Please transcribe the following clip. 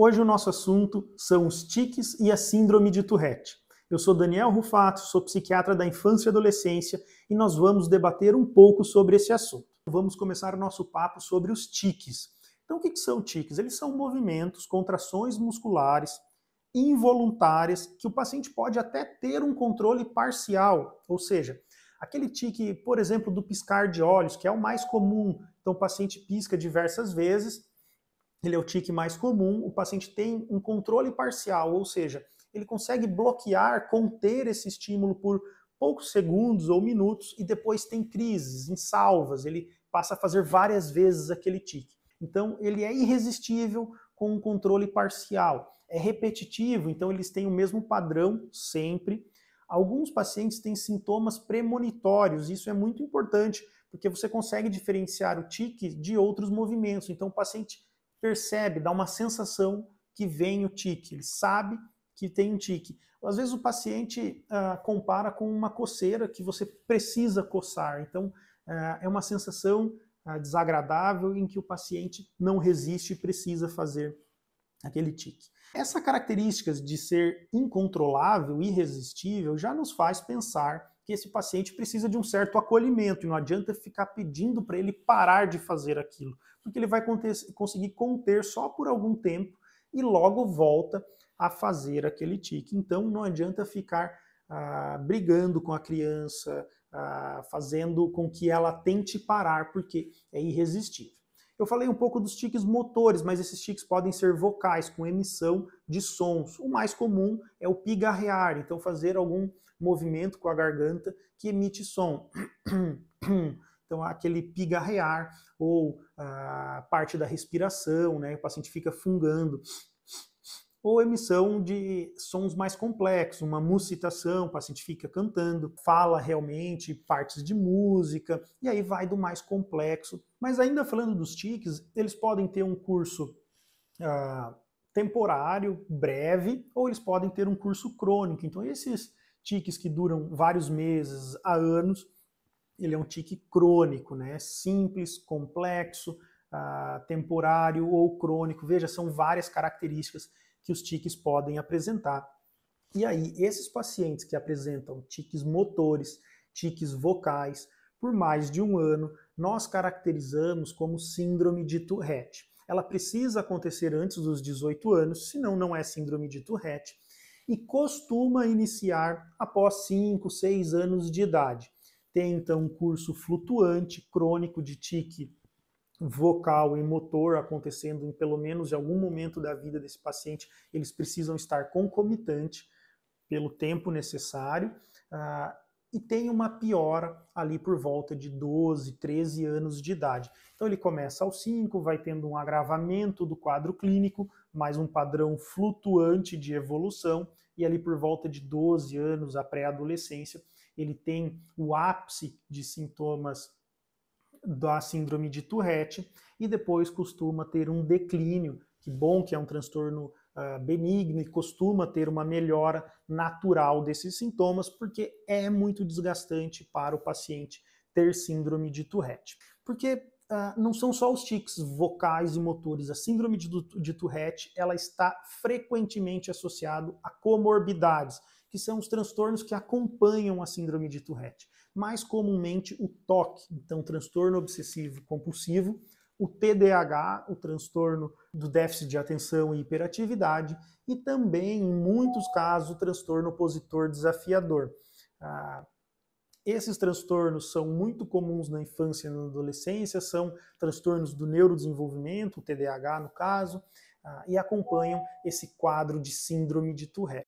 Hoje o nosso assunto são os tiques e a síndrome de Tourette. Eu sou Daniel Rufato, sou psiquiatra da infância e adolescência e nós vamos debater um pouco sobre esse assunto. Vamos começar o nosso papo sobre os tiques. Então o que são tiques? Eles são movimentos, contrações musculares involuntárias que o paciente pode até ter um controle parcial, ou seja, aquele tique, por exemplo, do piscar de olhos, que é o mais comum. Então o paciente pisca diversas vezes, ele é o tique mais comum, o paciente tem um controle parcial, ou seja, ele consegue bloquear, conter esse estímulo por poucos segundos ou minutos e depois tem crises, em salvas, ele passa a fazer várias vezes aquele tique. Então ele é irresistível com um controle parcial, é repetitivo, então eles têm o mesmo padrão sempre. Alguns pacientes têm sintomas premonitórios, isso é muito importante, porque você consegue diferenciar o tique de outros movimentos, então o paciente percebe, dá uma sensação que vem o tique, ele sabe que tem um tique. Às vezes o paciente compara com uma coceira que você precisa coçar, então é uma sensação desagradável em que o paciente não resiste e precisa fazer aquele tique. Essa característica de ser incontrolável, irresistível, já nos faz pensar que esse paciente precisa de um certo acolhimento e não adianta ficar pedindo para ele parar de fazer aquilo, porque ele vai conseguir conter só por algum tempo e logo volta a fazer aquele tique. Então não adianta ficar brigando com a criança, fazendo com que ela tente parar, porque é irresistível. Eu falei um pouco dos tiques motores, mas esses tiques podem ser vocais, com emissão de sons. O mais comum é o pigarrear, então fazer algum movimento com a garganta que emite som. Então aquele pigarrear ou parte da respiração, né? O paciente fica fungando. Ou emissão de sons mais complexos, uma muscitação, o paciente fica cantando, fala realmente partes de música, e aí vai do mais complexo. Mas ainda falando dos tiques, eles podem ter um curso temporário, breve, ou eles podem ter um curso crônico. Então esses tiques que duram vários meses a anos, ele é um tique crônico, né? Simples, complexo, temporário ou crônico. Veja, são várias características que os tiques podem apresentar. E aí, esses pacientes que apresentam tiques motores, tiques vocais, por mais de um ano, nós caracterizamos como síndrome de Tourette. Ela precisa acontecer antes dos 18 anos, senão não é síndrome de Tourette, e costuma iniciar após 5, 6 anos de idade. Tem então um curso flutuante, crônico de tique vocal e motor acontecendo em pelo menos em algum momento da vida desse paciente, eles precisam estar concomitante pelo tempo necessário, e tem uma piora ali por volta de 12, 13 anos de idade. Então ele começa aos 5, vai tendo um agravamento do quadro clínico, mais um padrão flutuante de evolução, e ali por volta de 12 anos, a pré-adolescência, ele tem o ápice de sintomas da síndrome de Tourette e depois costuma ter um declínio, que bom que é um transtorno benigno e costuma ter uma melhora natural desses sintomas, porque é muito desgastante para o paciente ter síndrome de Tourette. Porque não são só os tiques vocais e motores, a síndrome de Tourette ela está frequentemente associada a comorbidades, que são os transtornos que acompanham a síndrome de Tourette. Mais comumente o TOC, então transtorno obsessivo compulsivo, o TDAH, o transtorno do déficit de atenção e hiperatividade, e também, em muitos casos, o transtorno opositor desafiador. Esses transtornos são muito comuns na infância e na adolescência, são transtornos do neurodesenvolvimento, o TDAH no caso, e acompanham esse quadro de síndrome de Tourette.